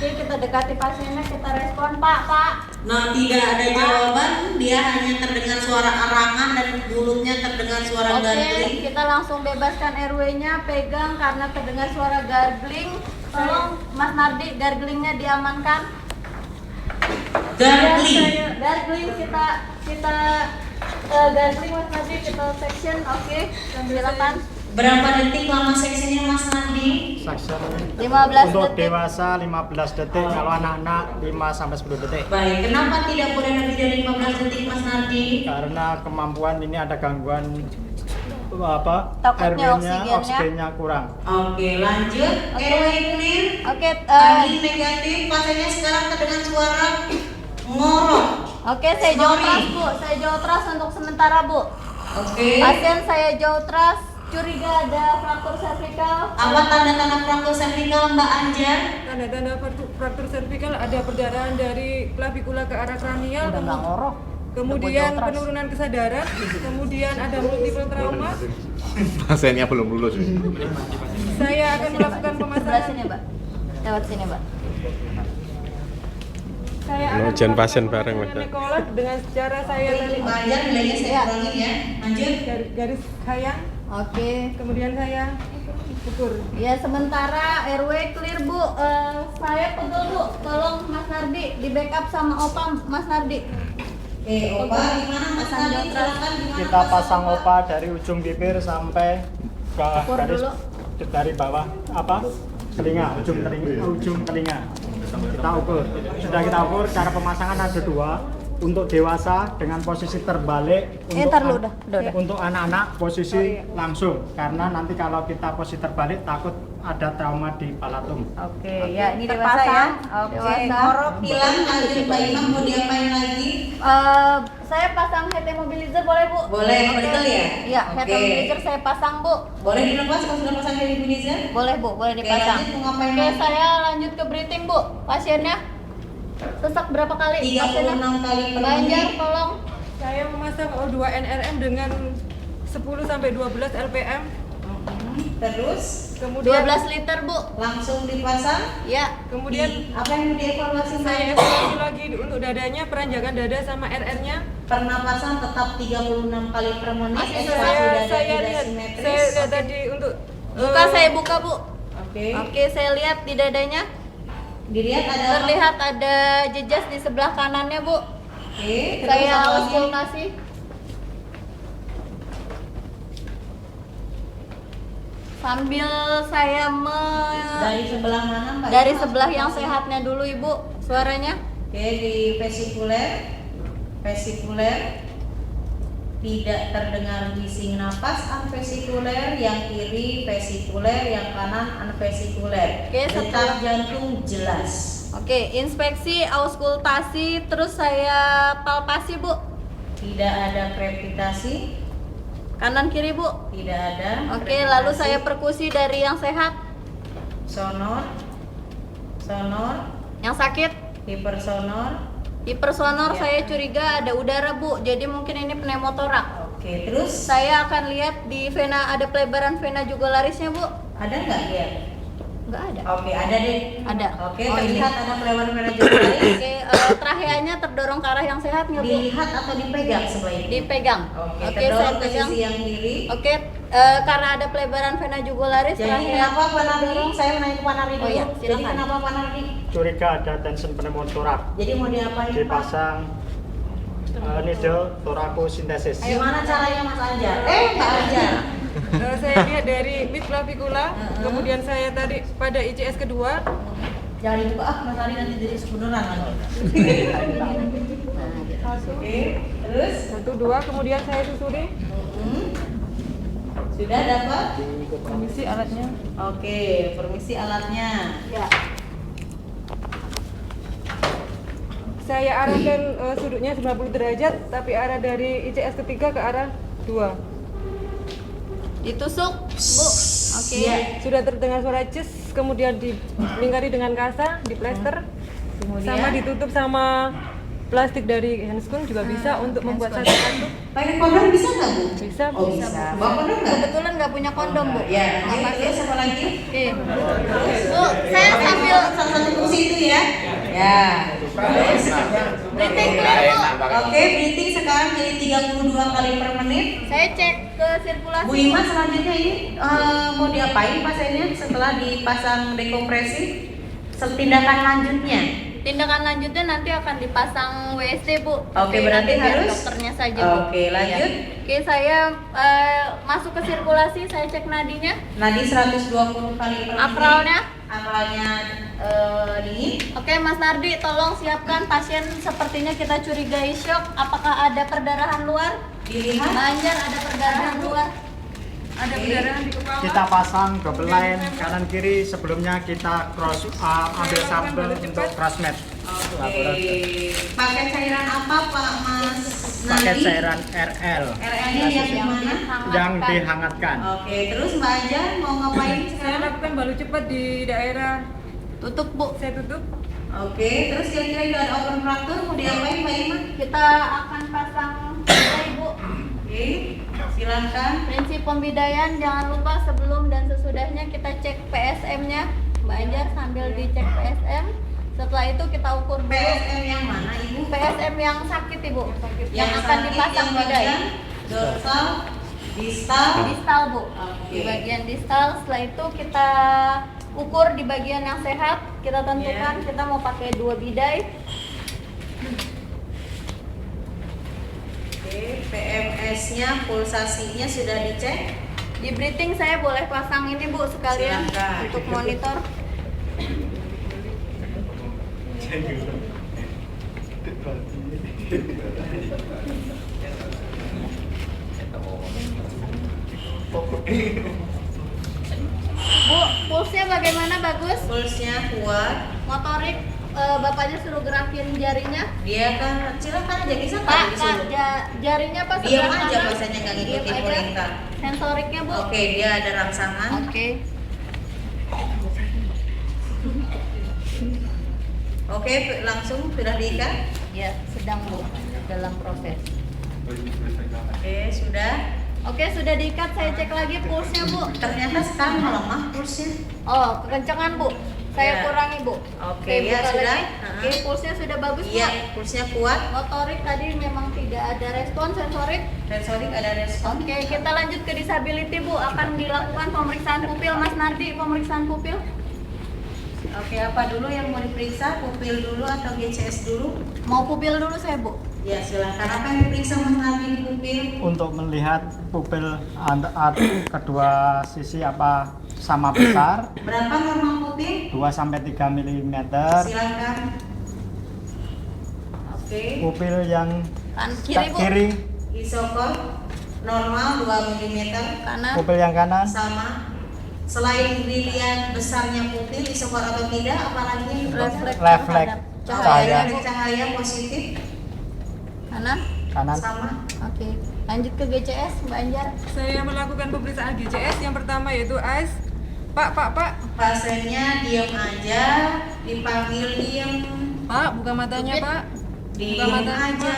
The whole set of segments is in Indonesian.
Oke, kita dekati pasiennya, kita respon, Pak. Nah, tidak ada jawaban, dia hanya terdengar suara arangan dan mulutnya terdengar suara gargling. Oke, kita langsung bebaskan RW-nya, pegang karena terdengar suara gargling. Tolong Mas Nardi, garglingnya diamankan. Gargling. Gargling kita gargling Mas Nardi, kita section, oke. Silakan. Berapa detik lama seksinya Mas Nandi? Section 15 untuk detik. dewasa 15 detik, kalau anak-anak 5 sampai 10 detik. Baik, kenapa tidak boleh lebih dari 15 detik Mas Nandi? Karena kemampuan ini ada gangguan Takutnya RW-nya, oksigennya. oksigennya kurang. Oke, lanjut. RW clear. Oke, Tadi negatif, pasiennya sekarang terdengar suara ngorok. oke, saya jauh trust, Bu. Saya jauh trust untuk sementara, Bu. Oke. Pasien saya jauh trust, curiga ada fraktur servikal. Apa tanda-tanda fraktur servikal Mbak Anja? Tanda-tanda fraktur servikal ada perdarahan dari klavikula ke arah kranial, Udah nggak ngorok. kemudian penurunan kesadaran, kemudian ada multiple trauma. Pasiennya belum lulus. Saya akan melakukan Sebelah pemasangan. sini, Mbak. Lewat sini, Mbak. Saya Mau akan ujian melakukan pasien bareng, Mas. pemasangan Nicolas dengan cara saya tadi Mbak Anja nilainya saya kurangin ya. Lanjut. garis sayang, Oke. kemudian saya ukur. Ya, sementara RW clear, Bu. Saya pegel, Bu. Tolong Mas Nardi di backup sama Opa Mas Nardi. Oke, Opa gimana Mas Nandi? Silakan gimana? Kita Mas pasang Opa? opa dari ujung bibir sampai ke Ukur garis dulu. dari bawah telinga, ujung telinga. Kita ukur. Sudah kita ukur, cara pemasangan ada dua. Untuk dewasa dengan posisi terbalik, Ntar lu udah. untuk anak-anak posisi langsung, karena nanti kalau kita posisi terbalik takut ada trauma di palatum. Oke, ya ini dewasa ya. Oke, Ngorok hilang, lanjut Mbak Imam mau diapain lagi? Saya pasang head immobilizer boleh, Bu? Boleh, Oke. betul ya? Iya, head Oke. immobilizer saya pasang, Bu. Boleh dilepas kalau sudah pasang dari Indonesia? Boleh, Bu, boleh Oke, dipasang. lanjut, mau ngapain Oke, lagi? saya lanjut ke breathing, Bu. Pasiennya sesak berapa kali? 36 kali per Banjar, menit. tolong. Saya memasang O2 NRM dengan 10 sampai 12 LPM. Terus Kemudian 12 liter, Bu. langsung dipasang. Ya. Di- kemudian apa yang mau dievaluasi Mbak? saya evaluasi lagi untuk dadanya, peranjakan dada sama RR-nya. Pernapasan tetap 36 kali per menit. Masih Ekspansi dada Saya tidak lihat, simetris. saya lihat tadi untuk Buka, saya buka, Bu. Oke. Oke, saya lihat di dadanya. Dilihat ada apa? Terlihat ada jejas di sebelah kanannya, Bu. Oke. Terus Saya apa lagi? auskultasi. Sambil saya Dari sebelah mana Mbak? dari Imam? sebelah yang sehatnya dulu, Ibu, suaranya. Oke, di vesikuler. Vesikuler. Tidak terdengar bising napas, anvesikuler, yang kiri vesikuler, yang kanan anvesikuler. Oke, Detak jantung jelas. Oke, inspeksi, auskultasi, terus saya palpasi, Bu. Tidak ada krepitasi, Kanan kiri, Bu. tidak ada. Oke, krepitasi. lalu saya perkusi dari yang sehat, sonor, sonor, yang sakit. hipersonor. Hipersonor Ya. saya curiga ada udara, Bu. Jadi mungkin ini pneumotorak. Oke, terus Saya akan lihat di vena, ada pelebaran vena jugularisnya, Bu. ada nggak dia? Enggak ada. Oke, ada deh. Ada. Oke, Oh, ini. terlihat ada pelebaran merah jugularis. Oke, traheanya terdorong ke arah yang sehat nggak, Bu? Dilihat atau dipegang sebaiknya? Dipegang. Oke, Oke, saya terdorong ke pegang. sisi yang kiri. Oke, karena ada pelebaran vena jugularis, Jadi trahea kenapa Pak Nardi? Saya menanya ke Pak Nardi dulu. Oh iya, Jadi silakan. kenapa Pak Nardi? Curiga ada tension pneumotorak, Jadi mau diapain Pak? dipasang needle thoracosintesis. Gimana caranya Mas Anjar? Pak Anjar. saya lihat dari mid clavicula, kemudian saya tadi pada ICS kedua, Jangan dibuka Mas Ari nanti jadi beneran lagi. Oke, terus 1, 2, kemudian saya susuri sudah dapat? komisi alatnya. Oke, permisi alatnya. Ya. Saya arahkan sudutnya 90 derajat, tapi arah dari ICS ketiga ke arah 2. Ditusuk, Bu. Oke. Iya. Sudah terdengar suara ces, kemudian dilingkari dengan kasa, diplester, Kemudian sama ditutup sama plastik dari handscoon juga bisa untuk membuat satu kantung. pakai kondom bisa nggak Bu? Bisa. Oh bisa. Bawa kondom nggak? Kebetulan nggak punya kondom, Bu. Ya. Nggak Oke, pakai. terus apa lagi? Oke. Bu, saya sambil salah satu fungsi itu ya. Ya. Terus Breathing dulu, Bu. oke, breathing sekarang jadi 32 kali per menit. Saya cek ke sirkulasi. Bu Ima selanjutnya ini mau diapain pasiennya setelah dipasang dekompresi? Tindakan lanjutnya. Tindakan lanjutnya nanti akan dipasang WSD, Bu. Oke, Tapi berarti nanti biar harus dokternya saja, Bu. Oke, lanjut. Ya. Oke, saya masuk ke sirkulasi, saya cek nadinya, Nadi 120 kali per menit. akralnya. Akralnya dingin. Oke, Mas Nardi, tolong siapkan pasien sepertinya kita curigai shock. Apakah ada perdarahan luar? Dilihat. Mbak Anjar, ada perdarahan luar? Ada Oke. perdarahan di kepala. Kita pasang double line kanan kiri, sebelumnya kita cross ambil sampel untuk cross match. Oke. Pakai cairan apa Pak Mas Pakai Nadi? cairan RL RL-nya yang mana? yang dihangatkan. Oke, terus Mbak Aja mau ngapain Saya sekarang? lakukan balu cepat di daerah. Tutup, Bu. Saya tutup. Oke, terus kira-kira udah ada open fraktur mau diapain Mbak Ima? Kita akan pasang bidai, Bu. Oke, silakan. Prinsip pembidaian jangan lupa sebelum dan sesudahnya kita cek PSM-nya. Mbak Anjar sambil dicek PSM. Setelah itu kita ukur dulu PSM yang mana Ibu? PSM yang sakit, Ibu. Yang akan sakit, dipasang yang bidai. bagian dorsal, distal. Distal, Bu. Oke. Di bagian distal, setelah itu kita ukur di bagian yang sehat. Kita tentukan Yeah. kita mau pakai 2 bidai. Oke, PMS-nya, pulsasinya sudah dicek. Di breathing saya boleh pasang ini, Bu, sekalian Silakan. untuk monitor. Bu, pulsnya bagaimana? Bagus? Pulsnya kuat. Motorik bapaknya suruh gerakin jarinya. Dia kan silakan aja bisa Pak, kan Kak, disuruh. jarinya Pak Diam sebelah aja kanan. bahasanya nggak ngikutin Diam aja. perintah. Sensoriknya, Bu. Oke, dia ada rangsangan. Oke. Oke, langsung sudah diikat. Ya, sedang, Bu, dalam proses. Oke, sudah. Oke, sudah diikat. Saya cek lagi pulsnya, Bu. Ternyata sekarang melemah pulsnya. Oh, kekencangan, Bu. Saya Ya. kurangi, Bu. Oke, Saya ya, buka sudah. lagi. Oke, pulsnya sudah bagus, Bu. Iya, pulsnya kuat. Motorik tadi memang tidak ada respon, sensorik. Sensorik ada respon. Oke, kita lanjut ke disability, Bu. Akan dilakukan pemeriksaan pupil, Mas Nardi. Pemeriksaan pupil. Oke, apa dulu yang mau diperiksa? Pupil dulu atau GCS dulu? Mau pupil dulu saya, Bu. Ya, silakan. Apa yang diperiksa Mas Nabi di pupil? Untuk melihat pupil kedua sisi apa sama besar, Berapa normal pupil? 2 sampai 3 mm. Silakan. Oke. Pupil yang Kan kiri, Bu. kiri, Isokor normal 2 mm Kanan. pupil yang kanan, sama. Selain dilihat besarnya pupil, isokor atau tidak, apalagi Refleks refleks terhadap cahaya dari cahaya positif Kanan. kanan. sama. Oke. Lanjut ke GCS, Mbak Anjar. Saya melakukan pemeriksaan GCS. Yang pertama yaitu AS. Pak. Pasiennya diam aja, dipanggil diam, Pak, buka matanya, Cubit. Pak. diam mata, aja,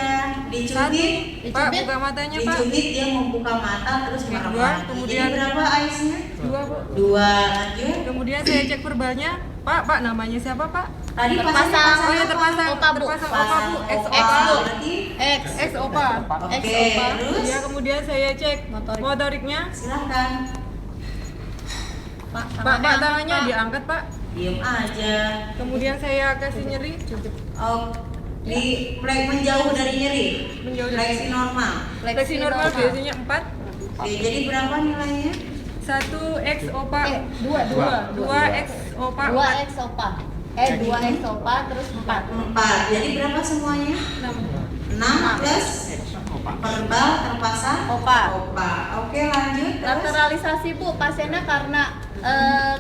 dicubit. Pak, Dicubit. buka matanya, Pak. Dicubit dia membuka mata terus Oke, marah dua, lagi. kemudian- Jadi berapa ice-nya? 2, Bu. 2 lanjut. Kemudian saya cek verbalnya. Pak, namanya siapa, Pak? Tadi Terpasang. pasiennya Oh ya, terpasang Opa, Bu. Opa, Bu. Ex opa, Opa. berarti X. Ex Opa. oke, Ex Opa. terus Ya, kemudian saya cek Motorik. motoriknya. silakan. Pak, Pak, tangannya diangkat, Pak. Diam aja. Kemudian saya kasih nyeri. Oh, di plek menjauh dari nyeri. Menjauh dari Fleksi normal. Fleksi normal biasanya 4. Oke, jadi berapa nilainya? 1 X Opa. 2 X Opa. 2 X opa. 2 X opa terus 4. 4. Jadi berapa semuanya? 6 plus verbal terpasang Opa. Opa. Oke, lanjut terus. Lateralisasi, Bu, pasiennya karena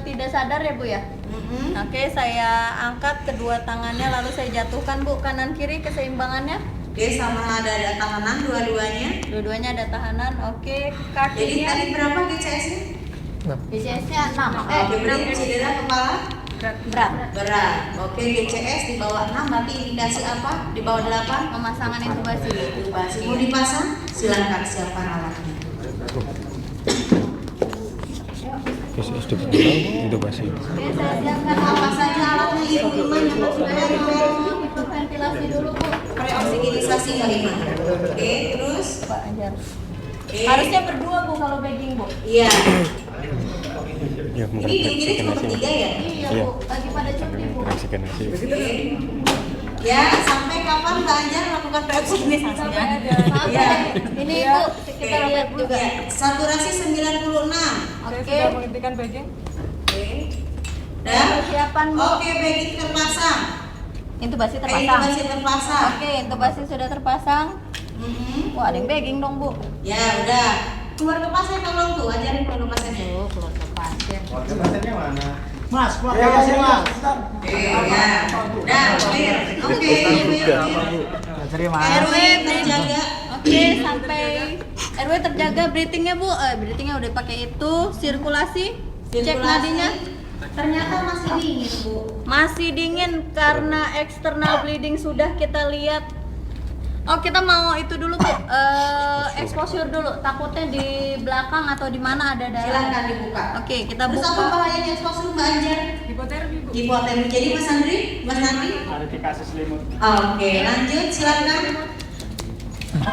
tidak sadar ya, Bu ya. Mm-mm. Oke, saya angkat kedua tangannya lalu saya jatuhkan, Bu, kanan kiri keseimbangannya. Oke, sama ada tahanan dua-duanya. Dua-duanya ada tahanan. Oke, Jadi kakinya tadi berapa GCS-nya? GCS-nya 6. Oke, berarti cedera kepala Berat. berat. Oke, GCS di bawah 6 berarti indikasi apa? Di bawah 8 Pemasangan intubasi. intubasi. Mau dipasang? Silakan siapkan alatnya. GCS di intubasi. Oke, saya siapkan Apa saja alatnya Ibu Iman yang sudah masing-masing kali mah. Oke, terus Pak Anjar. oke. Harusnya berdua Bu kalau bagging Bu. Iya. Ya, Ini cuma bertiga ya? Iya Iya. Bu, lagi pada cuti Bu. Reaksikan nasi. Oke. Ya, sampai kapan Mbak Anjar melakukan reaksionisasinya? Sampai Iya. ini Iya. Bu, kita lihat juga. Ya, saturasi 96. Saya Oke. sudah menghentikan bagging. Oke. Dan Persiapan Bu. oke, bagging terpasang. Intubasi terpasang. Intubasi terpasang. Oke, intubasi sudah terpasang. Mhm. Wah, ada yang bagging dong Bu. Ya, udah. Keluarga pasien tolong tuh, ajarin keluarga pasien. Tuh, keluarga pasien. Mas, keluarga pasien Mas. Oke, ya. Udah, clear. Oke, Terima. RW terjaga. Oke, sampai RW terjaga breathingnya Bu. Breathingnya udah pakai itu, sirkulasi, cek Sirkulasi. nadinya. Ternyata masih dingin, Bu. Masih dingin karena external bleeding sudah kita lihat. Oh, kita mau itu dulu Bu, exposure dulu. Takutnya di belakang atau di mana ada darah. Silahkan dibuka. Oke, kita Terus apa buka. bahayanya eksposur Mbak Anjar? Hipotermi Bu. Hipotermi. Jadi Mas Andri, Mas Nandi? Ada dikasih selimut. Oke, lanjut silakan.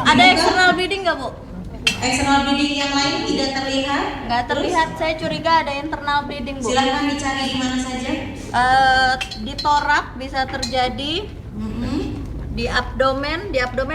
Ada external bleeding nggak Bu? Eksternal bleeding yang lain tidak terlihat. Nggak terlihat. Saya curiga ada internal bleeding Bu. Silakan dicari di mana saja. Di torak bisa terjadi, Mhm. di abdomen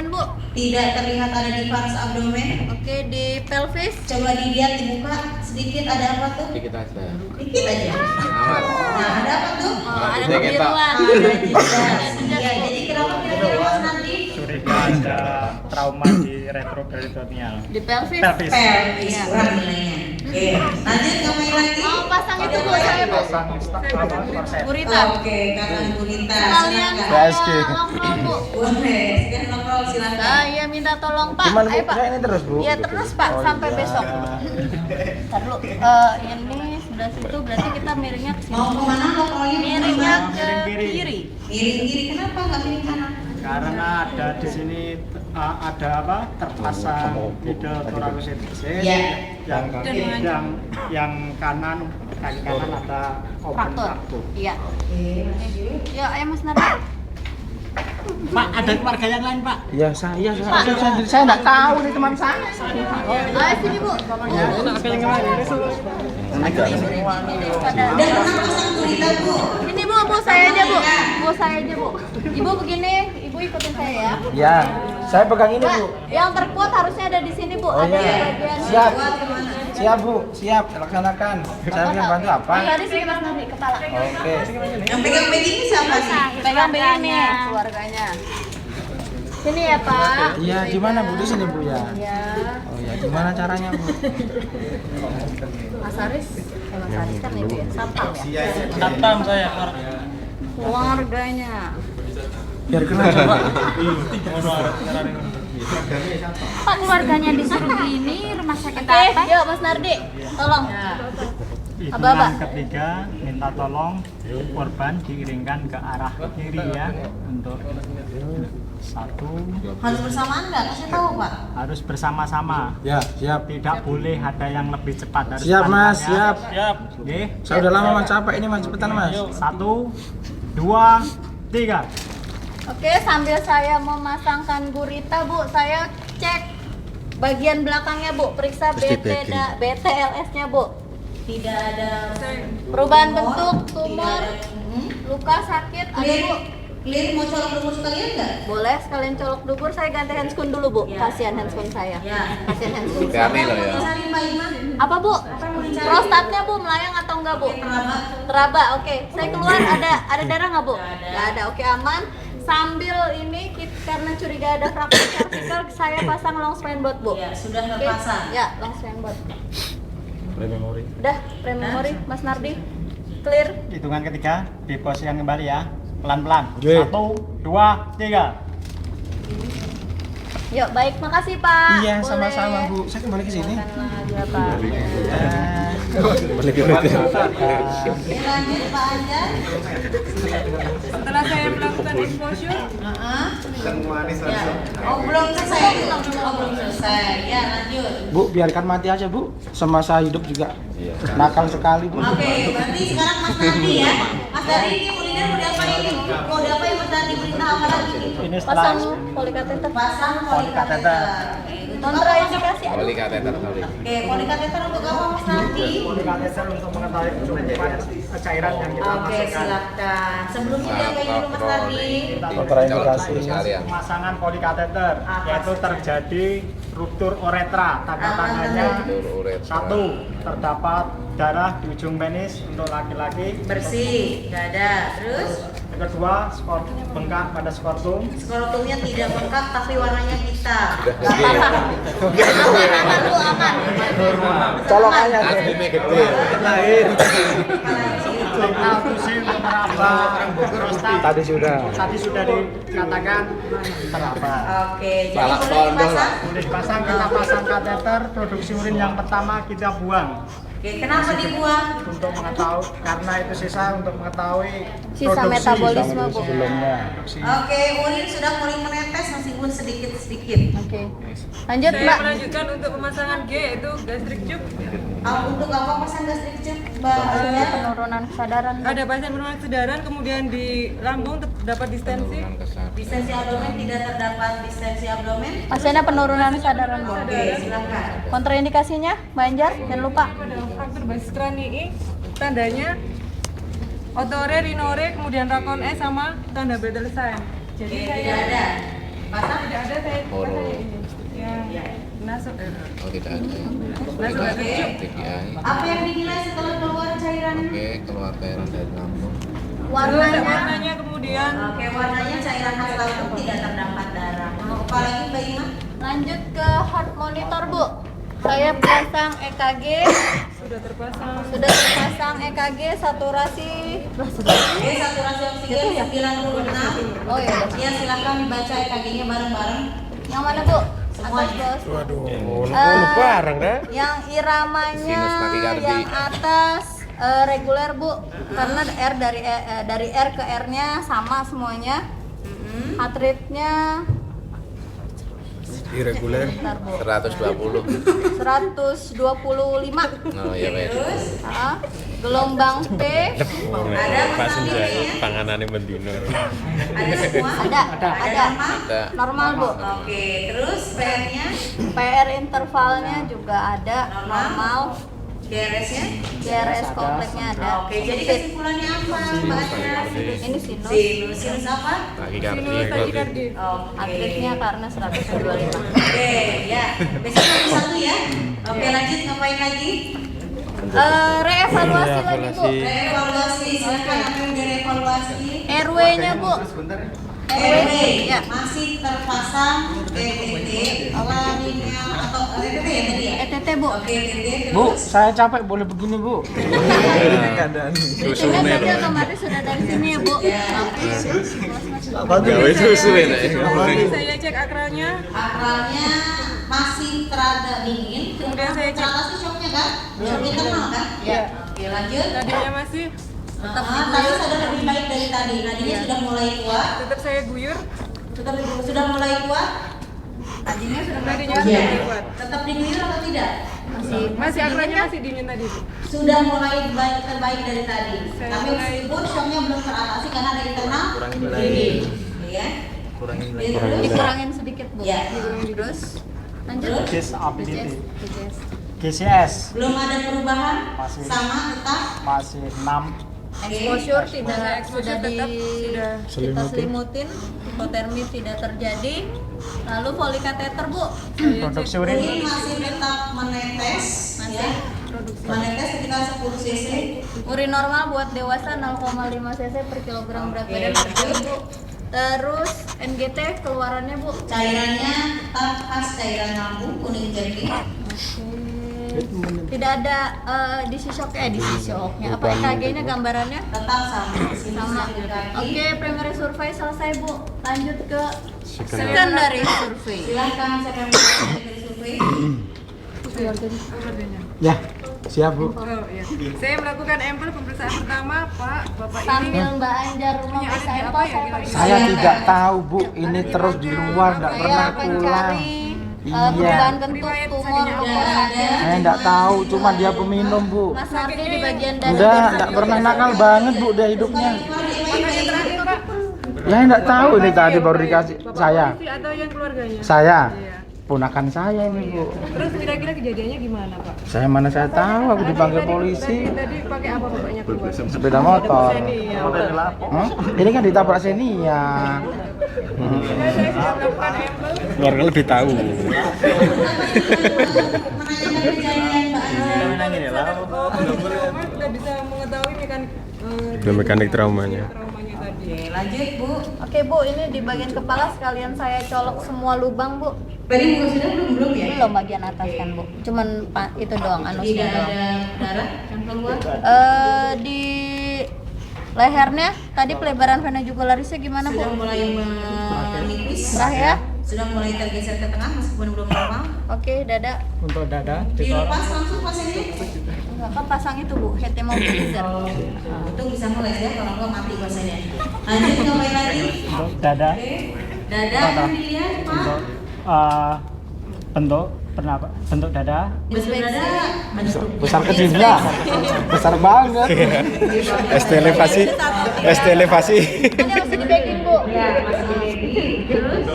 Bu. Tidak terlihat ada di pars abdomen. Oke, di pelvis. Coba dilihat, dibuka sedikit, ada apa tuh? Dikit aja. Dikit aja. Aman. Nah, ada apa tuh? Oh, ada Saya kebiruan. Ada jejas. Ya, jadi kenapa kira-kira Mas Nandi? Curiga ada trauma di retroperitoneal. Di pelvis. Pelvis. Pelvis Iya. kurang nilainya. Oke, lanjut ke main lagi. Mau pasang itu Bu, saya Bu. Pasang korset. Gurita. Oke, kakak Gurita. Sekalian Silakan. PSG. saya long Bu. Boleh, sekian ngobrol silakan. Iya minta tolong Pak. Cuman Bu, Ayo Pak. saya ini terus, Bu. Iya terus Pak Oh, sampai iya. besok. Ntar dulu. Ini sebelah situ berarti kita miringnya ke sini. Mau kemana lo kalau ini? Miringnya ke Miring kiri. Miring kiri, kenapa nggak miring kanan? Karena ada di sini ada apa terpasang middle thoracocetes Iya. yang kanan kaki kanan ada open Fraktur. fracture. Iya. Oke. Ya ayo Mas Nardi. Pak, ada keluarga yang lain Pak? Ya, saya nggak tahu nih teman saya. Ayo sini Bu. Udah pernah pasang Gurita, Bu? Ini Bu, saya aja Bu. Bu saya aja Bu. Ibu begini, Ibu ikutin saya ya. Ya, saya pegang ini, Pak, Bu. yang terkuat harusnya ada di sini Bu. Oh Ada di iya. bagian Siap. Buat kemana? Siap, Bu. Siap, laksanakan. Saya bisa bantu apa? Tadi sini Mas Nardi kepala. Oke. Yang pegang bag ini siapa sih? Pegang begini keluarganya. Sini ya Pak. Iya, gimana Bu di sini, Bu ya? Ya. Oh ya, gimana caranya, Bu? Mas Aris, Mas Aris kan itu ya, satpam ya. Satpam saya. Keluarganya. Biar kenal coba. Pak keluarganya disuruh gini, rumah sakit Oke, apa? yuk Mas Nardi, tolong. Hitungan ketiga minta tolong korban diiringkan ke arah kiri ya untuk satu Harus bersamaan nggak? Kasih tahu, Pak. harus bersama-sama. Ya, siap. Tidak boleh ada yang lebih cepat. Harus Siap, Mas. pelan-pelan ya. Siap. Siap. Oke. Saya udah lama Mas capek ini, Mas. Cepetan, Mas. 1, 2, 3. Oke, sambil saya memasangkan gurita Bu, saya cek bagian belakangnya Bu, periksa BTLS-nya Bu. Tidak ada perubahan bentuk, tumor, luka, sakit, ada Bu. Clear, mau colok dulu sekalian nggak? Boleh sekalian colok dubur, saya ganti handscoon dulu Bu. Kasihan handscoon saya. Ya. Kasihan handscoon. Kami loh ya. Cari Mbak Ima. Apa Bu? Prostatnya Bu melayang atau enggak Bu? Teraba. Teraba. Oke. Saya keluar ada darah nggak Bu? Nggak ada. Oke, aman. Sambil ini karena curiga ada fraktur vertikal, saya pasang long span board Bu. Ya, sudah Oke. terpasang. Ya, long span board. Memori. Udah, prememori Mas Nardi. Clear. Hitungan ketiga diposisikan kembali ya. Pelan-pelan. Oke. 1, 2, 3. Yuk, baik. Makasih Pak. Iya, Boleh. sama-sama, Bu. Saya kembali ke sini. Makan lagi ya, Pak. Balik ke Oke, lanjut Pak Anjar. Setelah saya melakukan exposure, Heeh. Ya. Oh, belum selesai. Oh, belum selesai. Ya, lanjut. Bu, biarkan mati aja, Bu. Semasa hidup juga. Nakal sekali, Bu. Oke, berarti sekarang Mas Nadi ya. Mas Nadi ini kuliner mau diapain? Mau diapain Mas Nadi? diperintah apa lagi? Ini setelah Pasang polikateter. Pasang Polikateter. Kontraindikasi ada. Poli kateter sorry. Oke, polikateter untuk apa Mas Nardi? polikateter untuk mengetahui kecukupan cairan yang kita Oke, masukkan. silakan. Sebelumnya diapain dulu Mas Nardi? Kontraindikasi. Sekalian. Pemasangan polikateter, Apa? yaitu terjadi ruptur uretra. Tanda-tandanya Uretra. 1. Terdapat darah di ujung penis untuk laki-laki. Bersih, nggak ada. Terus Yang kedua, bengkak pada skrotum. skrotumnya tidak bengkak tapi warnanya hitam. Aman Bu, aman. Colokannya Aslinya gede. Fusi untuk meraba prostat. tadi sudah. Tadi sudah dikatakan teraba. Oke, jadi Salah boleh pondok lah. dipasang? Boleh dipasang, kita pasang kateter, produksi urin yang pertama kita buang. Oke, kenapa dibuang? Untuk mengetahui, karena itu sisa untuk mengetahui Sisa produksi. metabolisme Bu. Sebelumnya. Oke, urin sudah mulai menetes meskipun sedikit-sedikit. Oke. Lanjut Saya Mbak. melanjutkan untuk pemasangan G yaitu gastric tube. Untuk apa pasang gastric tube, Mbak? Ada penurunan kesadaran. Ada pasien penurunan kesadaran, kemudian di lambung terdapat distensi. Distensi abdomen tidak terdapat distensi abdomen. Pasiennya penurunan kesadaran Bu. Oke, silakan. Kontraindikasinya Mbak Anjar, jangan lupa. Pada fraktur basis kranii, tandanya otore, rinore, kemudian rakon E sama tanda battle sign. Oke, Jadi tidak ada. Pasang tidak ada saya Oh, pasang ini. Yang nasab. Oh tidak ada. Nasab gastric tube. TKI. apa yang dinilai setelah keluar cairan? Oke, keluar cairan dari lambung. Warnanya. Warnanya kemudian Oke, warnanya cairan khas lambung tidak terdapat darah. Mau apa lagi Mbak Ima? Lanjut ke heart monitor Bu. Saya pasang EKG, sudah terpasang. sudah terpasang EKG saturasi. Oke, saturasi oksigen 96. Oh iya. Ya, silakan dibaca EKG-nya bareng-bareng. Yang mana Bu? Atas Semuanya. bos. Bareng deh. Yang iramanya Sinus takikardi. yang atas reguler Bu, karena R dari R ke R-nya sama semuanya. Heart rate-nya Irregular. bentar Bu. 120. 125. Oh iya baik. Terus Gelombang P ada Mas Nabi panganane mendino. Ada semua? ada. Normal? Ada. Normal Bu. Oke, terus PR-nya? PR intervalnya juga ada normal. GRS-nya? GRS kompleksnya ada. Oke, jadi kesimpulannya apa Mbak Asya? Ini sinus. Sinus apa? Takikardi. Sinus takikardi. Oke. Atletnya karena 125. Oke, ya. Besok lagi satu ya. Oke, lanjut ngapain lagi? Reevaluasi lagi Bu. Reevaluasi, silakan apa yang direvaluasi? RW-nya Bu. RW ya. masih terpasang PTT lainnya atau PTT ya tadi ya? ETT Bu. Oke, PTT Bu, terus. saya capek boleh begini Bu. Briefingnya tadi kemarin sudah dari sini ya Bu. Gawe susu enak. Saya cek akralnya. Akralnya masih terada dingin. Kemudian saya cek. Atas tuh shocknya kan? Shock internal kan? Ya. Oke, lanjut. Nadinya masih Tadi sudah lebih baik dari tadi. Nadinya sudah mulai kuat. tetap saya guyur. Sudah mulai kuat. Tadinya sudah Nadinya Iya. sudah kuat. Tetap diguyur atau tidak? Masih akralnya masih dingin tadi. Bu. Sudah mulai terbaik dari tadi. Saya Tapi mulai- meskipun shocknya belum teratasi karena ada internal dingin. Ya. Terus. dikurangin sedikit Bu. Ya. Terus lanjut. Terus? Disability. BCS. GCS Belum ada perubahan. Masih. Sama tetap. masih 6. Exposure tidak Exposure sudah tetap kita selimutin, hipotermi tidak terjadi. Lalu polikateter Bu. Produksi urin Urin masih tetap menetes. Ya. Menetes sekitar 10 cc. Urin normal buat dewasa 0,5 cc per kilogram berat badan per kilo Bu. Terus NGT keluarannya Bu. Cairannya tetap khas cairan lambung kuning jernih. Tidak ada DC shocknya, apa EKG-nya gambarannya Tetap sama. sama. Oke. Oke, primary survey selesai Bu. Lanjut ke secondary survey. Silakan saya dari survei. Ya, siap Bu. Oh iya. Saya melakukan empel pemeriksaan pertama, Pak. Bapak Sambil ini Mbak Anjar memeriksa adik info, apa ya, saya kira-kira? periksa. Saya tidak tahu Bu, ini terus di luar, tidak Saya pernah pulang. pencari Iya. perubahan kentut, Riwayat tumor, tadinya luka apa? sadar. Saya tidak tahu, cuma dia peminum Bu. Mas Nardi di bagian dada. Udah, tidak pernah nakal banget Bu dia hidupnya. makanya terakhir, Pak. Ya enggak tahu ini tadi baru dikasih Bapak saya. polisi atau yang keluarganya? Saya. Iya. Ponakan saya ini, Bu. Terus kira-kira kejadiannya gimana, Pak? Saya mana saya tahu aku dipanggil polisi. Tadi pakai apa bapaknya keluar? Sepeda motor. Xenia. Hah? Ini kan ditabrak Xenia. Saya sedang melakukan embel. Keluarga lebih tahu. Oh, tidak bisa mengetahui Mekanik traumanya. traumanya tadi. Oke, lanjut Bu. Oke Bu, ini di bagian kepala sekalian saya colok semua lubang Bu. Tadi buka sudah belum ya? Belum bagian atas kan Bu, cuman itu doang, anusnya Tidak doang. ada darah yang keluar. Di lehernya tadi pelebaran vena jugularisnya gimana Bu? Sudah mulai menipis. Ya? Sudah mulai tergeser ke tengah meskipun belum normal. Oke, dada. Untuk dada ditolak. Dilepas langsung pasiennya. Enggak kan pasang itu Bu, head hemobilizer. Untung bisa ngeles ya, kalau enggak mati pasiennya. Lanjut ngapain lagi? Untuk dada. Oke. Dada yang dilihat Pak. Untuk bentuk dada. Bentuk dada. Besar kecil lah. Besar banget. ST elevasi. ST elevasi. Ini masih di bagging Bu. Ya, masih baby. Terus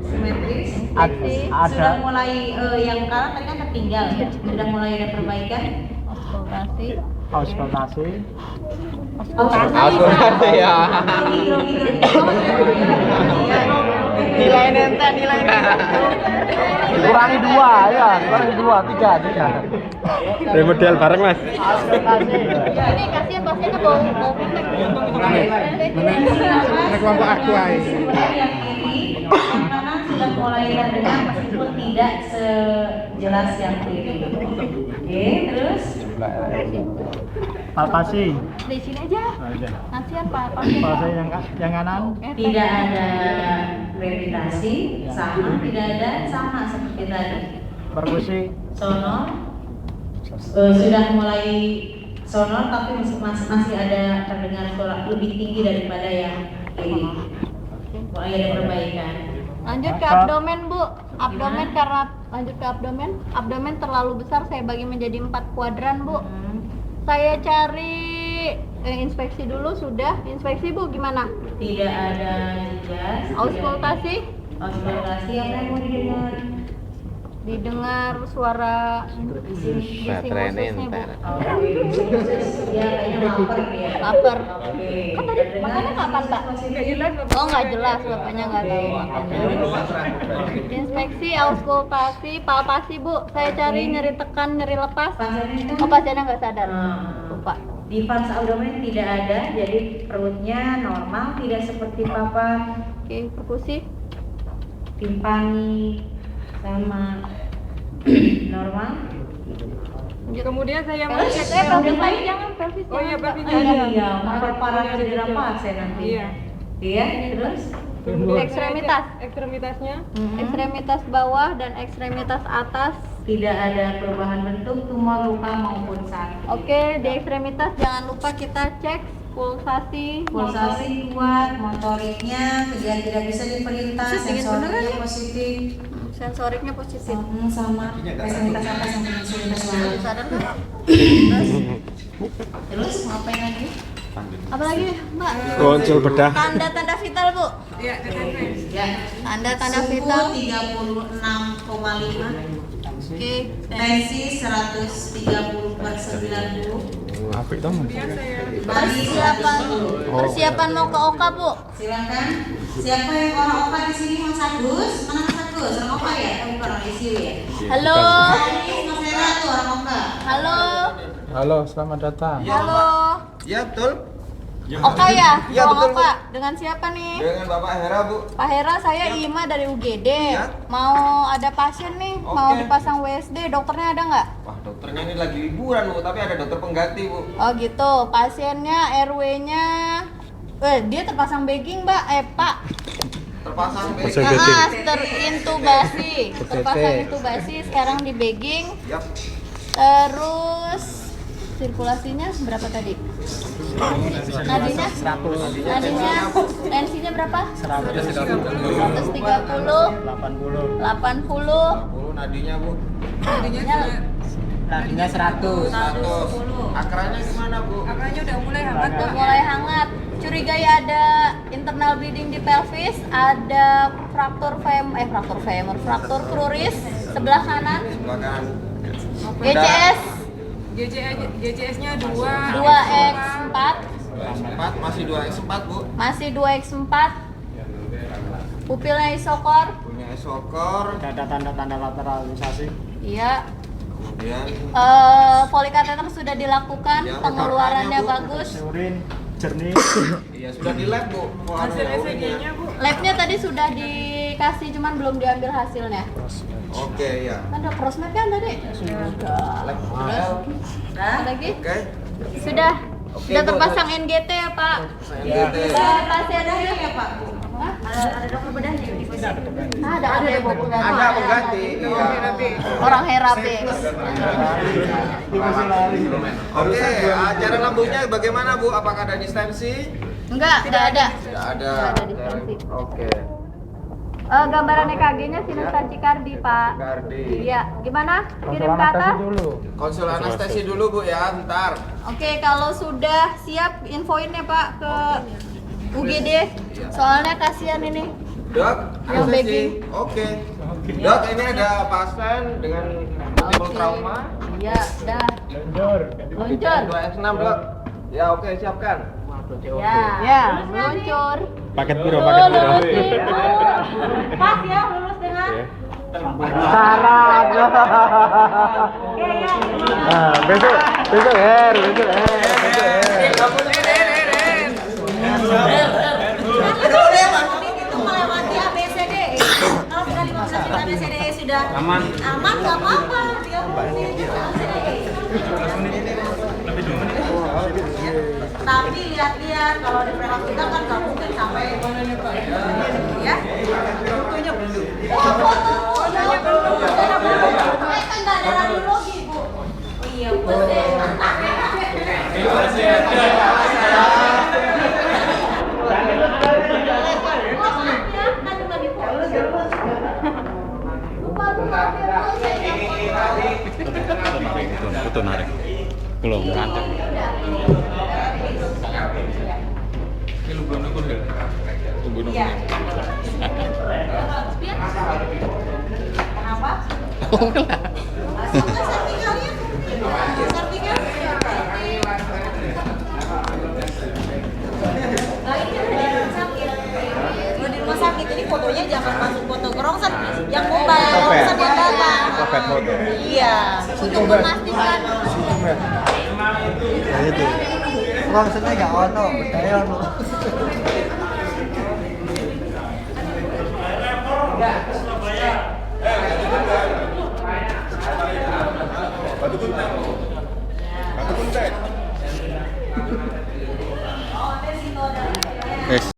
simetris. Ada Sudah mulai yang kalah tadi kan tertinggal ya. Sudah mulai ada perbaikan. Auskultasi. auskultasi. Auskultasi ya. Nilai nenta. Dikurangi 2 ya, dikurangi 2, 3. Remedial bareng, Mas. Auskultasi. Ini kasihan pasiennya bau kutek. Kelompok aku aja. Yang kiri, yang kanan sudah mulai terdengar meskipun tidak sejelas yang kiri. Oke, terus Palpasi. Di sini aja. Oke. Kasihan Pak. Palpasi yang kanan. tidak ada gravitasi, sama, tidak ada sama seperti tadi. Perkusi. Sonor sudah mulai sonor tapi masih ada terdengar suara lebih tinggi daripada yang kiri. Mulai ada perbaikan. Lanjut ke abdomen Bu. Abdomen karena lanjut ke abdomen. Abdomen terlalu besar, saya bagi menjadi 4 kuadran Bu. Saya cari inspeksi dulu sudah. Inspeksi Bu gimana? Tidak ada jelas. Auskultasi? Auskultasi apa yang mau didengar? Didengar suara bising Baterainya ususnya Bu. entar. Ya kayaknya lapar ya. Lapar. Oke. Kan tadi makannya kapan Pak? Nggak jelas, Bapak. Oh nggak jelas, bapaknya nggak tahu makannya. Inspeksi, auskultasi, palpasi Bu. Saya cari nyeri tekan, nyeri lepas. Pasiennya Oh pasiennya nggak sadar. Nah. Lupa. Di pars abdomen tidak ada, jadi perutnya normal, tidak seperti papan, Oke, perkusi. timpani sama normal. Kemudian saya Pelvis, mengecek pelvis lagi jangan pelvis. Oh iya, jangan, pelvis Pak. ada. Iya, memperparah cedera pasien nanti. Iya. Iya, terus Kemudian Ekstremitas. saya cek ekstremitasnya. Ekstremitas bawah dan ekstremitas atas. tidak ada perubahan bentuk, tumor, luka maupun sakit. Oke, di ekstremitas jangan lupa kita cek pulsasi. Pulsasi kuat, motoriknya tidak bisa diperintah, sensoriknya positif. Sensoriknya positif. Sama ekstremitas atas sama ekstremitas bawah. Sadar nggak? Terus ngapain lagi? Apa lagi, Mbak? Muncul bedah. Tanda-tanda vital, Bu. Iya, Ya. Tanda-tanda Suhu vital. 36,5. Oke. Tensi 130/90. Apa itu, Mas? Nadi Persiapan 110. persiapan mau ke Oka, Bu. Silakan. Siapa yang orang Oka di sini mau sadus? Mana Mas sadus? Orang Oka ya? Bukan orang ICU ya? Halo. Mas Hera tuh orang Oka. Halo. Halo, selamat datang. Halo. Ya betul. Oka ya? Iya, Ruang betul, Bu. Oka. Dengan siapa nih? Dengan Bapak Hera, Bu. Pak Hera, saya Ima dari UGD. Iya. Mau ada pasien nih, mau Oke. dipasang WSD. Dokternya ada nggak? Wah, dokternya ini lagi liburan, Bu, tapi ada dokter pengganti, Bu. Oh gitu. Pasiennya RW-nya dia terpasang bagging, Mbak. Pak. Terpasang Pasang BK. bagging. Terintubasi. Terpasang intubasi, sekarang di bagging. Yap. Terus sirkulasinya berapa tadi? Nadinya? Tensinya berapa? 130, 80. 80, 10 nadinya, Bu. Nadinya 100. 100. Akaranya gimana, Bu? Akarnya udah mulai hangat. udah mulai hangat. Curigai ada internal bleeding kruris, ada fraktur kruris sebelah kanan. Sebelah kanan. GCS GCS-nya 2 2x4, 4 masih 2x4 Bu. masih 2x4. Pupilnya isokor. Punya esokor. Tidak ada tanda-tanda lateralisasi. Iya. Kemudian Folic kateter sudah dilakukan, Ya, pengeluarannya rekornya, Bu. bagus. Urin jernih. iya sudah di lab Bu. hasil Pengaruhnya ECG-nya Bu. Labnya tadi sudah dikasih, cuman belum diambil hasilnya. Oke ya. Ada crossmap kan tadi? Sudah. Ada lagi? Oke. Sudah. Oke, Sudah Bu. terpasang NGT ya Pak? NGT. Sudah pasiennya ya Pak? Hah? Ada dokter bedahnya? Ada ya Bu. Ada pengganti. Iya. Orang herapi. Oke, cairan lambungnya bagaimana Bu? Apakah ada distensi? Enggak ada. Tidak ada. Tidak ada distensi. Oke. Gambaran EKG-nya sinus tachikardi Pak. Kardi. Iya, gimana? Kirim ke atas? Konsul anestesi dulu Bu ya, ntar. Oke, kalau sudah siap infoin ya Pak ke UGD. Soalnya kasihan ini. Dok, Yang anestesi. bagging. Oke. Dok, ini ada pasien dengan multiple trauma. Iya, dah. Luncur. 2x6 Dok. Ya oke, siapkan. Ya, meluncur. Paket biru, paket biru. Lulus pas ya, lulus dengan Sarap. Besok Her, besok itu melewati ABCD. Kalau sudah 15 menit ABCD sudah aman nggak apa-apa. Dia tapi lihat-lihat kalau di hospital kan nggak mungkin sampai ya. Fotonya belum. Kan nggak ada radiologi Bu. Iya Bu. Foto narik. Belum ngantuk. Tunggu dulu. Kenapa? Kalau di rumah sakit ini fotonya jangan masuk foto kerongsen yang mobile, kerongsen yang datang. Paket foto. Iya, untuk memastikan. Nah itu. Rongsennya nggak ono, percaya ono. Batu kuntet. Batu kuntet.